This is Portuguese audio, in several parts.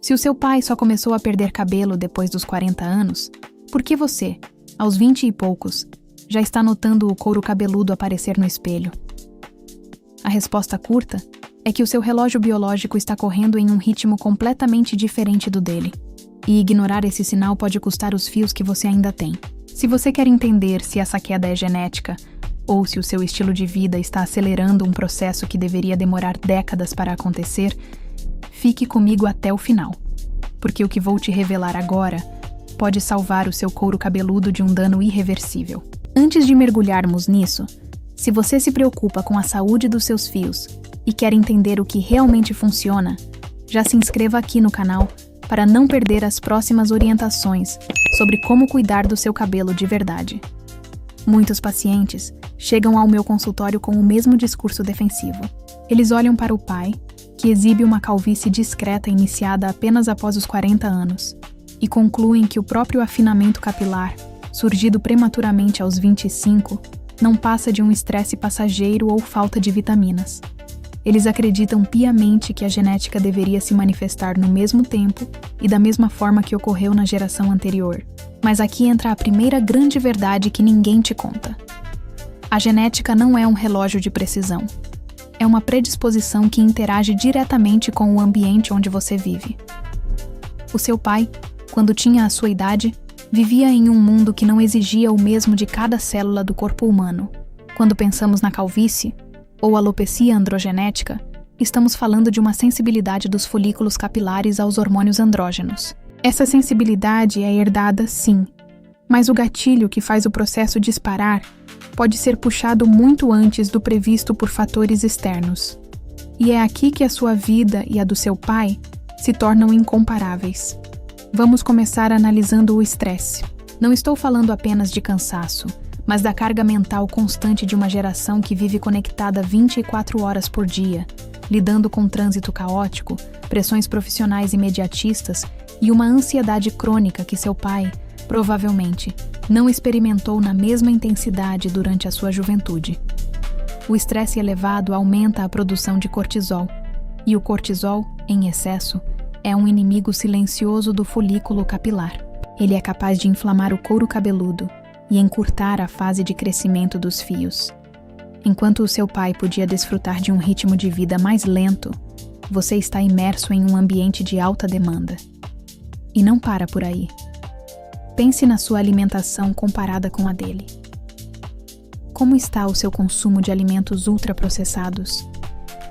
Se o seu pai só começou a perder cabelo depois dos 40 anos, por que você, aos 20 e poucos, já está notando o couro cabeludo aparecer no espelho? A resposta curta é que o seu relógio biológico está correndo em um ritmo completamente diferente do dele, e ignorar esse sinal pode custar os fios que você ainda tem. Se você quer entender se essa queda é genética, ou se o seu estilo de vida está acelerando um processo que deveria demorar décadas para acontecer, fique comigo até o final, porque o que vou te revelar agora pode salvar o seu couro cabeludo de um dano irreversível. Antes de mergulharmos nisso, se você se preocupa com a saúde dos seus fios e quer entender o que realmente funciona, já se inscreva aqui no canal para não perder as próximas orientações sobre como cuidar do seu cabelo de verdade. Muitos pacientes chegam ao meu consultório com o mesmo discurso defensivo. Eles olham para o pai, que exibe uma calvície discreta iniciada apenas após os 40 anos, e concluem que o próprio afinamento capilar, surgido prematuramente aos 25, não passa de um estresse passageiro ou falta de vitaminas. Eles acreditam piamente que a genética deveria se manifestar no mesmo tempo e da mesma forma que ocorreu na geração anterior. Mas aqui entra a primeira grande verdade que ninguém te conta. A genética não é um relógio de precisão. É uma predisposição que interage diretamente com o ambiente onde você vive. O seu pai, quando tinha a sua idade, vivia em um mundo que não exigia o mesmo de cada célula do corpo humano. Quando pensamos na calvície, ou alopecia androgenética, estamos falando de uma sensibilidade dos folículos capilares aos hormônios andrógenos. Essa sensibilidade é herdada, sim, mas o gatilho que faz o processo disparar pode ser puxado muito antes do previsto por fatores externos. E é aqui que a sua vida e a do seu pai se tornam incomparáveis. Vamos começar analisando o estresse. Não estou falando apenas de cansaço, mas da carga mental constante de uma geração que vive conectada 24 horas por dia, lidando com trânsito caótico, pressões profissionais imediatistas e uma ansiedade crônica que seu pai, provavelmente, não experimentou na mesma intensidade durante a sua juventude. O estresse elevado aumenta a produção de cortisol, e o cortisol, em excesso, é um inimigo silencioso do folículo capilar. Ele é capaz de inflamar o couro cabeludo e encurtar a fase de crescimento dos fios. Enquanto o seu pai podia desfrutar de um ritmo de vida mais lento, você está imerso em um ambiente de alta demanda. E não para por aí. Pense na sua alimentação comparada com a dele. Como está o seu consumo de alimentos ultraprocessados?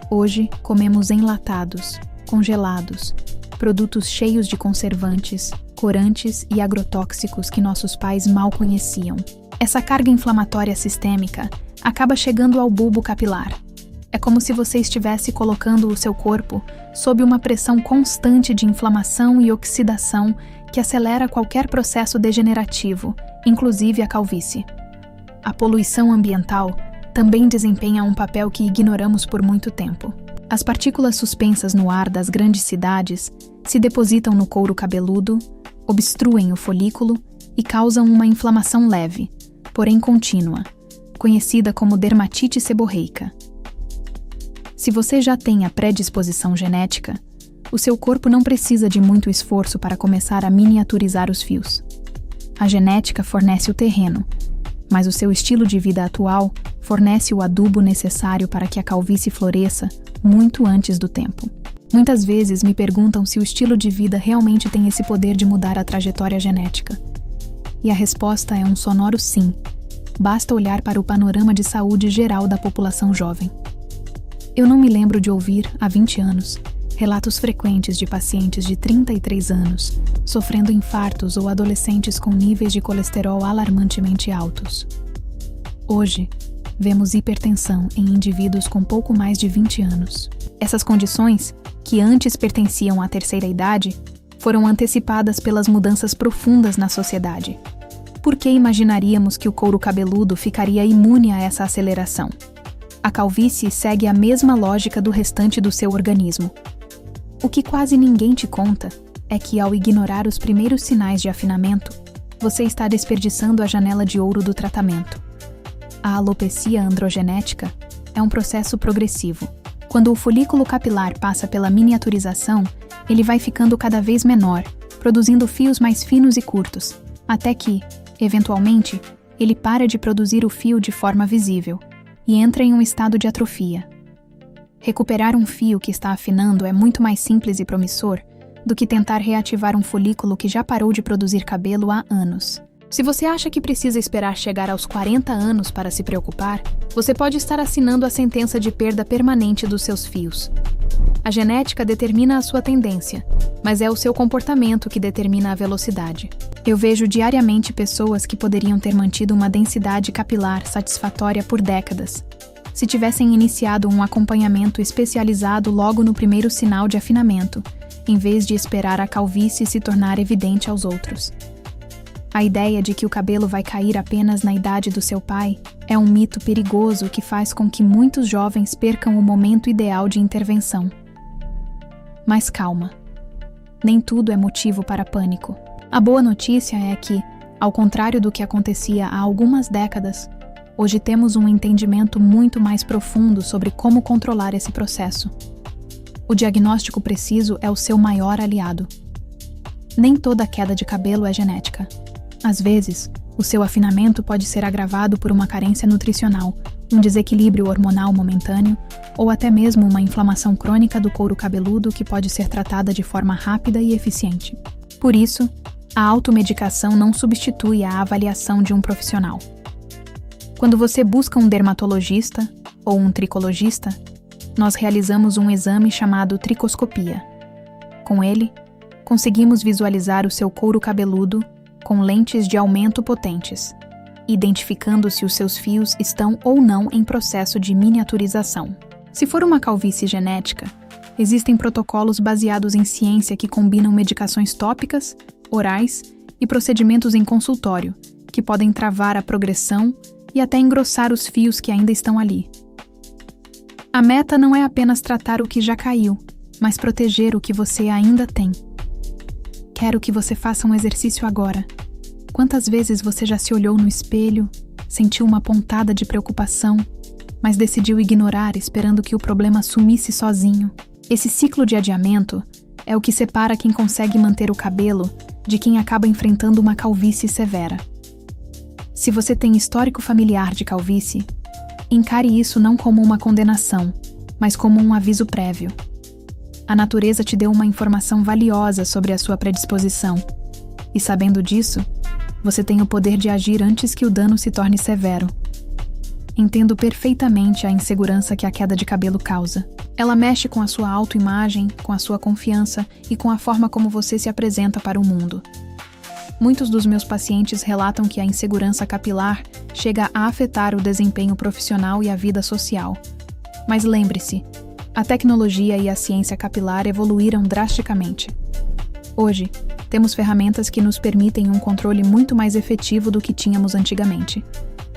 Hoje, comemos enlatados, congelados, produtos cheios de conservantes, corantes e agrotóxicos que nossos pais mal conheciam. Essa carga inflamatória sistêmica acaba chegando ao bulbo capilar. É como se você estivesse colocando o seu corpo sob uma pressão constante de inflamação e oxidação que acelera qualquer processo degenerativo, inclusive a calvície. A poluição ambiental também desempenha um papel que ignoramos por muito tempo. As partículas suspensas no ar das grandes cidades se depositam no couro cabeludo, obstruem o folículo e causam uma inflamação leve, porém contínua, conhecida como dermatite seborreica. Se você já tem a predisposição genética, o seu corpo não precisa de muito esforço para começar a miniaturizar os fios. A genética fornece o terreno, mas o seu estilo de vida atual fornece o adubo necessário para que a calvície floresça muito antes do tempo. Muitas vezes me perguntam se o estilo de vida realmente tem esse poder de mudar a trajetória genética. E a resposta é um sonoro sim. Basta olhar para o panorama de saúde geral da população jovem. Eu não me lembro de ouvir, há 20 anos, relatos frequentes de pacientes de 33 anos sofrendo infartos ou adolescentes com níveis de colesterol alarmantemente altos. Hoje, vemos hipertensão em indivíduos com pouco mais de 20 anos. Essas condições, que antes pertenciam à terceira idade, foram antecipadas pelas mudanças profundas na sociedade. Por que imaginaríamos que o couro cabeludo ficaria imune a essa aceleração? A calvície segue a mesma lógica do restante do seu organismo. O que quase ninguém te conta é que, ao ignorar os primeiros sinais de afinamento, você está desperdiçando a janela de ouro do tratamento. A alopecia androgenética é um processo progressivo. Quando o folículo capilar passa pela miniaturização, ele vai ficando cada vez menor, produzindo fios mais finos e curtos, até que, eventualmente, ele para de produzir o fio de forma visível e entra em um estado de atrofia. Recuperar um fio que está afinando é muito mais simples e promissor do que tentar reativar um folículo que já parou de produzir cabelo há anos. Se você acha que precisa esperar chegar aos 40 anos para se preocupar, você pode estar assinando a sentença de perda permanente dos seus fios. A genética determina a sua tendência, mas é o seu comportamento que determina a velocidade. Eu vejo diariamente pessoas que poderiam ter mantido uma densidade capilar satisfatória por décadas, se tivessem iniciado um acompanhamento especializado logo no primeiro sinal de afinamento, em vez de esperar a calvície se tornar evidente aos outros. A ideia de que o cabelo vai cair apenas na idade do seu pai é um mito perigoso que faz com que muitos jovens percam o momento ideal de intervenção. Mas calma. Nem tudo é motivo para pânico. A boa notícia é que, ao contrário do que acontecia há algumas décadas, hoje temos um entendimento muito mais profundo sobre como controlar esse processo. O diagnóstico preciso é o seu maior aliado. Nem toda queda de cabelo é genética. Às vezes, o seu afinamento pode ser agravado por uma carência nutricional, um desequilíbrio hormonal momentâneo ou até mesmo uma inflamação crônica do couro cabeludo que pode ser tratada de forma rápida e eficiente. Por isso, a automedicação não substitui a avaliação de um profissional. Quando você busca um dermatologista ou um tricologista, nós realizamos um exame chamado tricoscopia. Com ele, conseguimos visualizar o seu couro cabeludo com lentes de aumento potentes, identificando se os seus fios estão ou não em processo de miniaturização. Se for uma calvície genética, existem protocolos baseados em ciência que combinam medicações tópicas, orais e procedimentos em consultório, que podem travar a progressão e até engrossar os fios que ainda estão ali. A meta não é apenas tratar o que já caiu, mas proteger o que você ainda tem. Quero que você faça um exercício agora. Quantas vezes você já se olhou no espelho, sentiu uma pontada de preocupação, mas decidiu ignorar esperando que o problema sumisse sozinho? Esse ciclo de adiamento é o que separa quem consegue manter o cabelo de quem acaba enfrentando uma calvície severa. Se você tem histórico familiar de calvície, encare isso não como uma condenação, mas como um aviso prévio. A natureza te deu uma informação valiosa sobre a sua predisposição, e sabendo disso, você tem o poder de agir antes que o dano se torne severo. Entendo perfeitamente a insegurança que a queda de cabelo causa. Ela mexe com a sua autoimagem, com a sua confiança e com a forma como você se apresenta para o mundo. Muitos dos meus pacientes relatam que a insegurança capilar chega a afetar o desempenho profissional e a vida social. Mas lembre-se, a tecnologia e a ciência capilar evoluíram drasticamente. Hoje, temos ferramentas que nos permitem um controle muito mais efetivo do que tínhamos antigamente.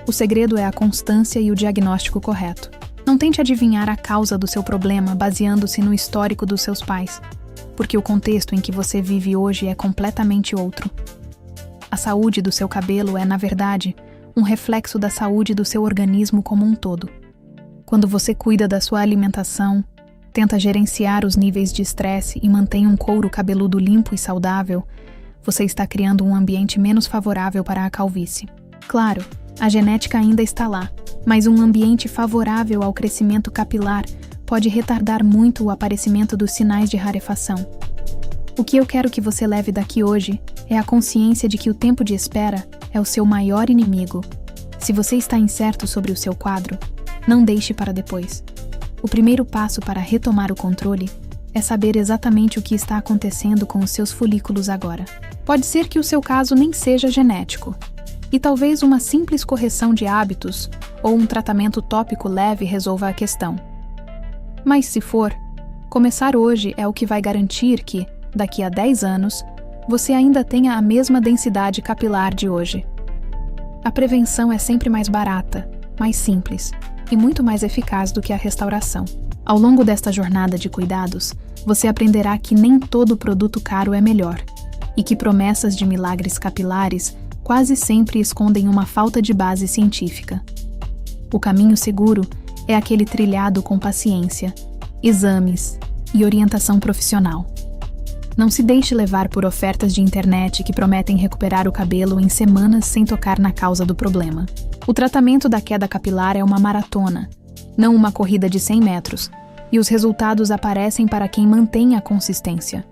O segredo é a constância e o diagnóstico correto. Não tente adivinhar a causa do seu problema baseando-se no histórico dos seus pais, porque o contexto em que você vive hoje é completamente outro. A saúde do seu cabelo é, na verdade, um reflexo da saúde do seu organismo como um todo. Quando você cuida da sua alimentação, tenta gerenciar os níveis de estresse e mantém um couro cabeludo limpo e saudável, você está criando um ambiente menos favorável para a calvície. Claro, a genética ainda está lá, mas um ambiente favorável ao crescimento capilar pode retardar muito o aparecimento dos sinais de rarefação. O que eu quero que você leve daqui hoje é a consciência de que o tempo de espera é o seu maior inimigo. Se você está incerto sobre o seu quadro, não deixe para depois. O primeiro passo para retomar o controle é saber exatamente o que está acontecendo com os seus folículos agora. Pode ser que o seu caso nem seja genético, e talvez uma simples correção de hábitos ou um tratamento tópico leve resolva a questão. Mas se for, começar hoje é o que vai garantir que, daqui a 10 anos, você ainda tenha a mesma densidade capilar de hoje. A prevenção é sempre mais barata, mais simples e muito mais eficaz do que a restauração. Ao longo desta jornada de cuidados, você aprenderá que nem todo produto caro é melhor e que promessas de milagres capilares quase sempre escondem uma falta de base científica. O caminho seguro é aquele trilhado com paciência, exames e orientação profissional. Não se deixe levar por ofertas de internet que prometem recuperar o cabelo em semanas sem tocar na causa do problema. O tratamento da queda capilar é uma maratona, não uma corrida de 100 metros, e os resultados aparecem para quem mantém a consistência.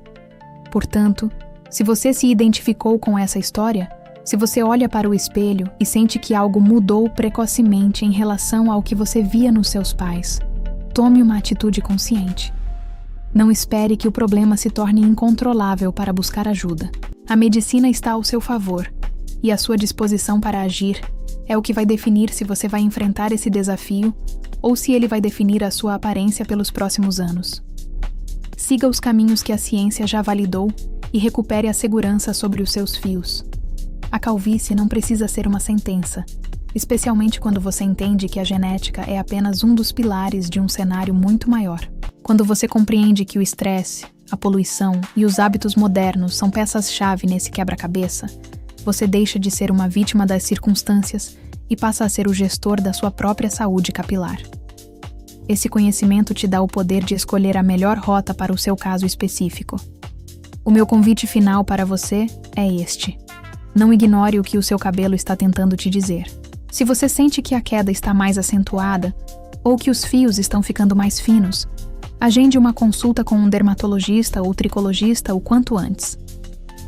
Portanto, se você se identificou com essa história, se você olha para o espelho e sente que algo mudou precocemente em relação ao que você via nos seus pais, tome uma atitude consciente. Não espere que o problema se torne incontrolável para buscar ajuda. A medicina está ao seu favor, e a sua disposição para agir é o que vai definir se você vai enfrentar esse desafio ou se ele vai definir a sua aparência pelos próximos anos. Siga os caminhos que a ciência já validou e recupere a segurança sobre os seus fios. A calvície não precisa ser uma sentença, especialmente quando você entende que a genética é apenas um dos pilares de um cenário muito maior. Quando você compreende que o estresse, a poluição e os hábitos modernos são peças-chave nesse quebra-cabeça, você deixa de ser uma vítima das circunstâncias e passa a ser o gestor da sua própria saúde capilar. Esse conhecimento te dá o poder de escolher a melhor rota para o seu caso específico. O meu convite final para você é este: não ignore o que o seu cabelo está tentando te dizer. Se você sente que a queda está mais acentuada ou que os fios estão ficando mais finos, agende uma consulta com um dermatologista ou tricologista o quanto antes.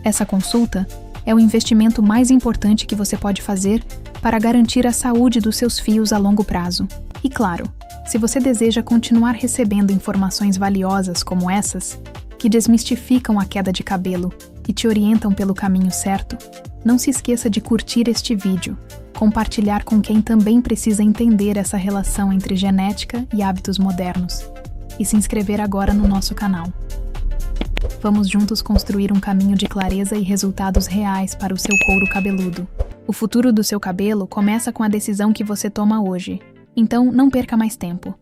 Essa consulta é o investimento mais importante que você pode fazer para garantir a saúde dos seus fios a longo prazo. E claro, se você deseja continuar recebendo informações valiosas como essas, que desmistificam a queda de cabelo e te orientam pelo caminho certo, não se esqueça de curtir este vídeo, compartilhar com quem também precisa entender essa relação entre genética e hábitos modernos, e se inscrever agora no nosso canal. Vamos juntos construir um caminho de clareza e resultados reais para o seu couro cabeludo. O futuro do seu cabelo começa com a decisão que você toma hoje, então não perca mais tempo.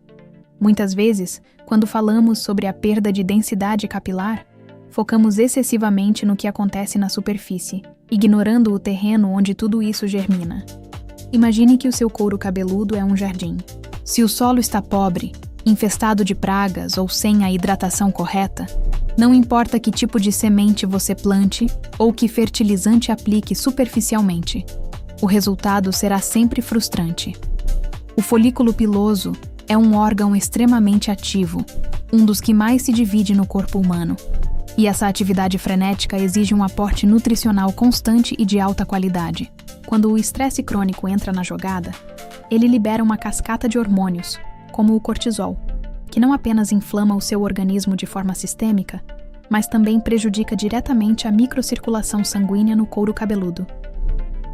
Muitas vezes, quando falamos sobre a perda de densidade capilar, focamos excessivamente no que acontece na superfície, ignorando o terreno onde tudo isso germina. Imagine que o seu couro cabeludo é um jardim. Se o solo está pobre, infestado de pragas ou sem a hidratação correta, não importa que tipo de semente você plante ou que fertilizante aplique superficialmente, o resultado será sempre frustrante. O folículo piloso é um órgão extremamente ativo, um dos que mais se divide no corpo humano. E essa atividade frenética exige um aporte nutricional constante e de alta qualidade. Quando o estresse crônico entra na jogada, ele libera uma cascata de hormônios, como o cortisol, que não apenas inflama o seu organismo de forma sistêmica, mas também prejudica diretamente a microcirculação sanguínea no couro cabeludo.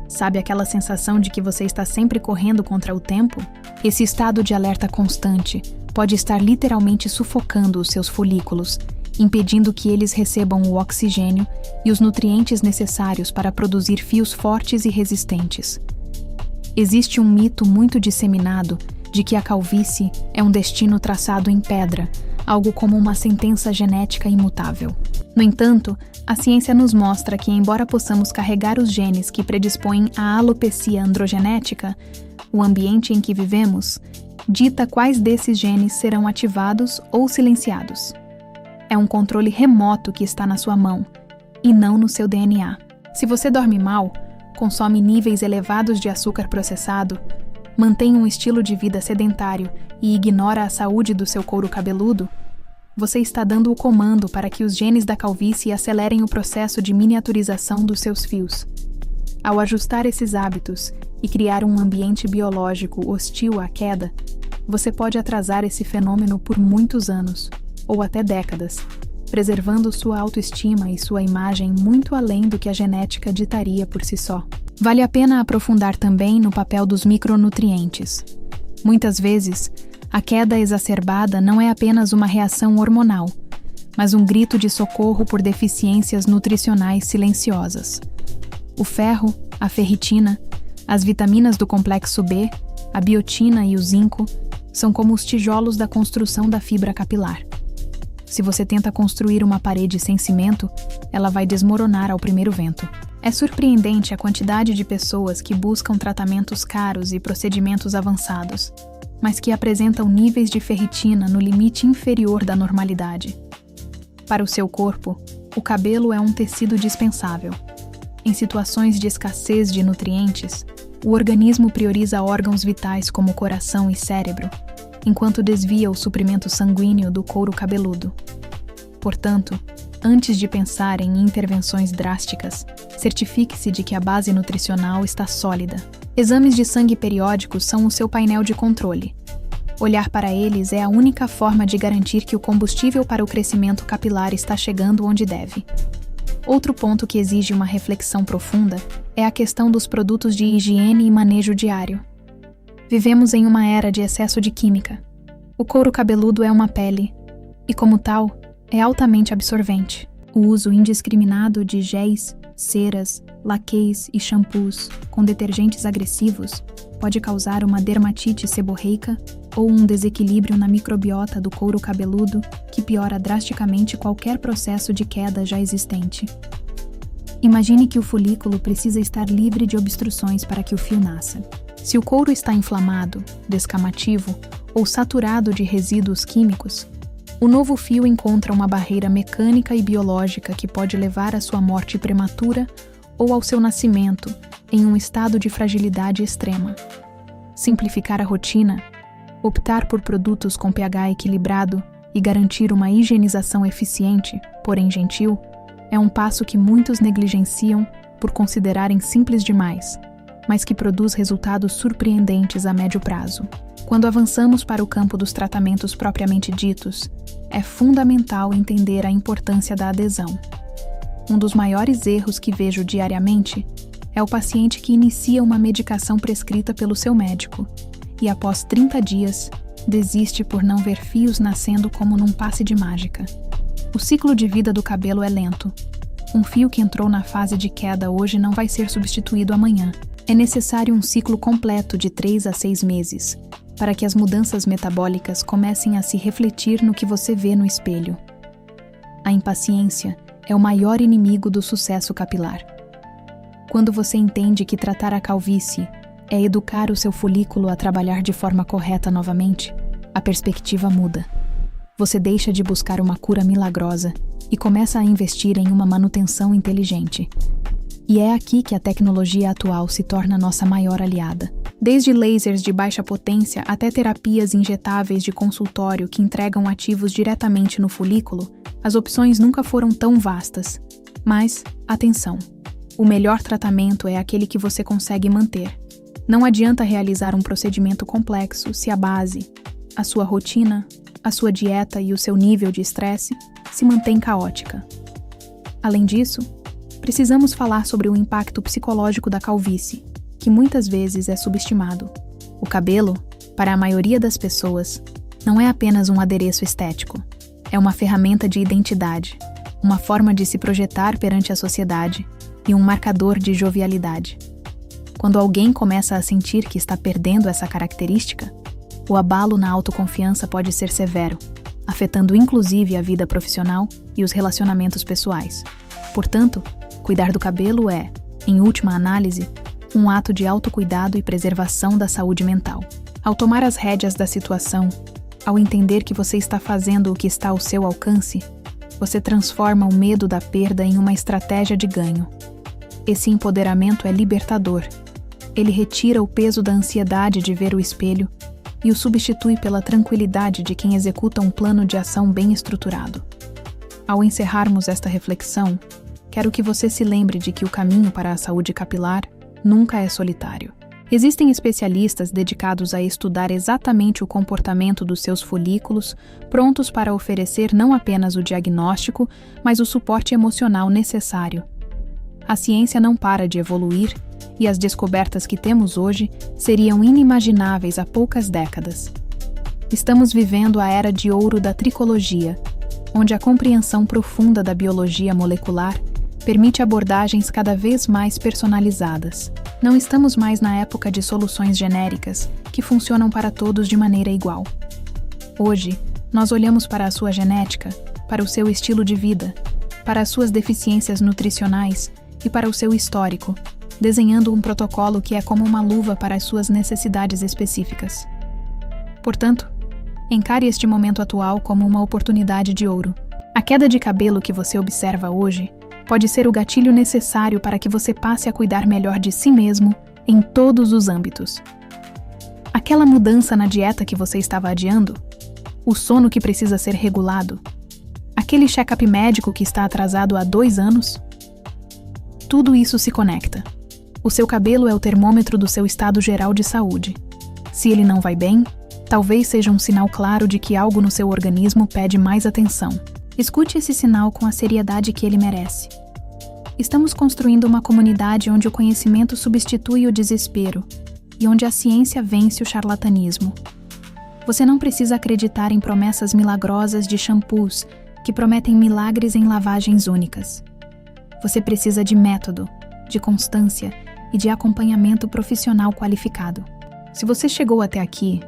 Sabe aquela sensação de que você está sempre correndo contra o tempo? Esse estado de alerta constante pode estar literalmente sufocando os seus folículos, impedindo que eles recebam o oxigênio e os nutrientes necessários para produzir fios fortes e resistentes. Existe um mito muito disseminado de que a calvície é um destino traçado em pedra, algo como uma sentença genética imutável. No entanto, a ciência nos mostra que, embora possamos carregar os genes que predispõem à alopecia androgenética, o ambiente em que vivemos dita quais desses genes serão ativados ou silenciados. É um controle remoto que está na sua mão, e não no seu DNA. Se você dorme mal, consome níveis elevados de açúcar processado, mantém um estilo de vida sedentário e ignora a saúde do seu couro cabeludo, você está dando o comando para que os genes da calvície acelerem o processo de miniaturização dos seus fios. Ao ajustar esses hábitos e criar um ambiente biológico hostil à queda, você pode atrasar esse fenômeno por muitos anos, ou até décadas, preservando sua autoestima e sua imagem muito além do que a genética ditaria por si só. Vale a pena aprofundar também no papel dos micronutrientes. Muitas vezes, a queda exacerbada não é apenas uma reação hormonal, mas um grito de socorro por deficiências nutricionais silenciosas. O ferro, a ferritina, as vitaminas do complexo B, a biotina e o zinco são como os tijolos da construção da fibra capilar. Se você tenta construir uma parede sem cimento, ela vai desmoronar ao primeiro vento. É surpreendente a quantidade de pessoas que buscam tratamentos caros e procedimentos avançados, mas que apresentam níveis de ferritina no limite inferior da normalidade. Para o seu corpo, o cabelo é um tecido dispensável. Em situações de escassez de nutrientes, o organismo prioriza órgãos vitais como o coração e cérebro, enquanto desvia o suprimento sanguíneo do couro cabeludo. Portanto, antes de pensar em intervenções drásticas, certifique-se de que a base nutricional está sólida. Exames de sangue periódicos são o seu painel de controle. Olhar para eles é a única forma de garantir que o combustível para o crescimento capilar está chegando onde deve. Outro ponto que exige uma reflexão profunda é a questão dos produtos de higiene e manejo diário. Vivemos em uma era de excesso de química. O couro cabeludo é uma pele, e como tal, é altamente absorvente. O uso indiscriminado de géis, ceras, laquês e shampoos com detergentes agressivos pode causar uma dermatite seborreica ou um desequilíbrio na microbiota do couro cabeludo que piora drasticamente qualquer processo de queda já existente. Imagine que o folículo precisa estar livre de obstruções para que o fio nasça. Se o couro está inflamado, descamativo ou saturado de resíduos químicos, o novo fio encontra uma barreira mecânica e biológica que pode levar à sua morte prematura ou ao seu nascimento em um estado de fragilidade extrema. Simplificar a rotina, optar por produtos com pH equilibrado e garantir uma higienização eficiente, porém gentil, é um passo que muitos negligenciam por considerarem simples demais, mas que produz resultados surpreendentes a médio prazo. Quando avançamos para o campo dos tratamentos propriamente ditos, é fundamental entender a importância da adesão. Um dos maiores erros que vejo diariamente é o paciente que inicia uma medicação prescrita pelo seu médico e, após 30 dias, desiste por não ver fios nascendo como num passe de mágica. O ciclo de vida do cabelo é lento. Um fio que entrou na fase de queda hoje não vai ser substituído amanhã. É necessário um ciclo completo de 3 a 6 meses, para que as mudanças metabólicas comecem a se refletir no que você vê no espelho. A impaciência é o maior inimigo do sucesso capilar. Quando você entende que tratar a calvície é educar o seu folículo a trabalhar de forma correta novamente, a perspectiva muda. Você deixa de buscar uma cura milagrosa e começa a investir em uma manutenção inteligente. E é aqui que a tecnologia atual se torna nossa maior aliada. Desde lasers de baixa potência até terapias injetáveis de consultório que entregam ativos diretamente no folículo, as opções nunca foram tão vastas. Mas, atenção, o melhor tratamento é aquele que você consegue manter. Não adianta realizar um procedimento complexo se a base, a sua rotina, a sua dieta e o seu nível de estresse se mantém caótica. Além disso, precisamos falar sobre o impacto psicológico da calvície, que muitas vezes é subestimado. O cabelo, para a maioria das pessoas, não é apenas um adereço estético. É uma ferramenta de identidade, uma forma de se projetar perante a sociedade e um marcador de jovialidade. Quando alguém começa a sentir que está perdendo essa característica, o abalo na autoconfiança pode ser severo, afetando inclusive a vida profissional e os relacionamentos pessoais. Portanto, cuidar do cabelo é, em última análise, um ato de autocuidado e preservação da saúde mental. Ao tomar as rédeas da situação, ao entender que você está fazendo o que está ao seu alcance, você transforma o medo da perda em uma estratégia de ganho. Esse empoderamento é libertador. Ele retira o peso da ansiedade de ver o espelho e o substitui pela tranquilidade de quem executa um plano de ação bem estruturado. Ao encerrarmos esta reflexão, quero que você se lembre de que o caminho para a saúde capilar nunca é solitário. Existem especialistas dedicados a estudar exatamente o comportamento dos seus folículos, prontos para oferecer não apenas o diagnóstico, mas o suporte emocional necessário. A ciência não para de evoluir e as descobertas que temos hoje seriam inimagináveis há poucas décadas. Estamos vivendo a era de ouro da tricologia, onde a compreensão profunda da biologia molecular permite abordagens cada vez mais personalizadas. Não estamos mais na época de soluções genéricas que funcionam para todos de maneira igual. Hoje, nós olhamos para a sua genética, para o seu estilo de vida, para as suas deficiências nutricionais e para o seu histórico, desenhando um protocolo que é como uma luva para as suas necessidades específicas. Portanto, encare este momento atual como uma oportunidade de ouro. A queda de cabelo que você observa hoje pode ser o gatilho necessário para que você passe a cuidar melhor de si mesmo em todos os âmbitos. Aquela mudança na dieta que você estava adiando, o sono que precisa ser regulado, aquele check-up médico que está atrasado há 2 anos, tudo isso se conecta. O seu cabelo é o termômetro do seu estado geral de saúde. Se ele não vai bem, talvez seja um sinal claro de que algo no seu organismo pede mais atenção. Escute esse sinal com a seriedade que ele merece. Estamos construindo uma comunidade onde o conhecimento substitui o desespero e onde a ciência vence o charlatanismo. Você não precisa acreditar em promessas milagrosas de shampoos que prometem milagres em lavagens únicas. Você precisa de método, de constância e de acompanhamento profissional qualificado. Se você chegou até aqui,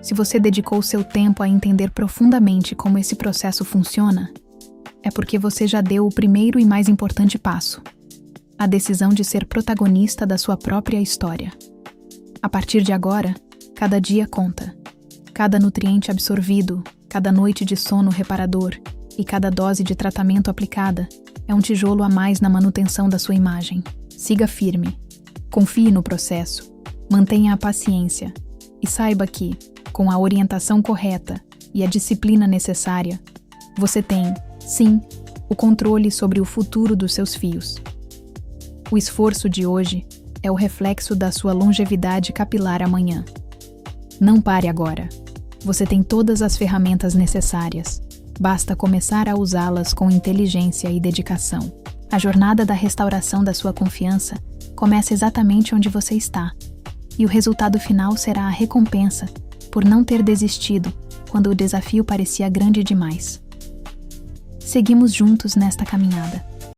se você dedicou seu tempo a entender profundamente como esse processo funciona, é porque você já deu o primeiro e mais importante passo: a decisão de ser protagonista da sua própria história. A partir de agora, cada dia conta. Cada nutriente absorvido, cada noite de sono reparador e cada dose de tratamento aplicada é um tijolo a mais na manutenção da sua imagem. Siga firme, confie no processo, mantenha a paciência e saiba que, com a orientação correta e a disciplina necessária, você tem, sim, o controle sobre o futuro dos seus fios. O esforço de hoje é o reflexo da sua longevidade capilar amanhã. Não pare agora. Você tem todas as ferramentas necessárias. Basta começar a usá-las com inteligência e dedicação. A jornada da restauração da sua confiança começa exatamente onde você está, e o resultado final será a recompensa por não ter desistido quando o desafio parecia grande demais. Seguimos juntos nesta caminhada.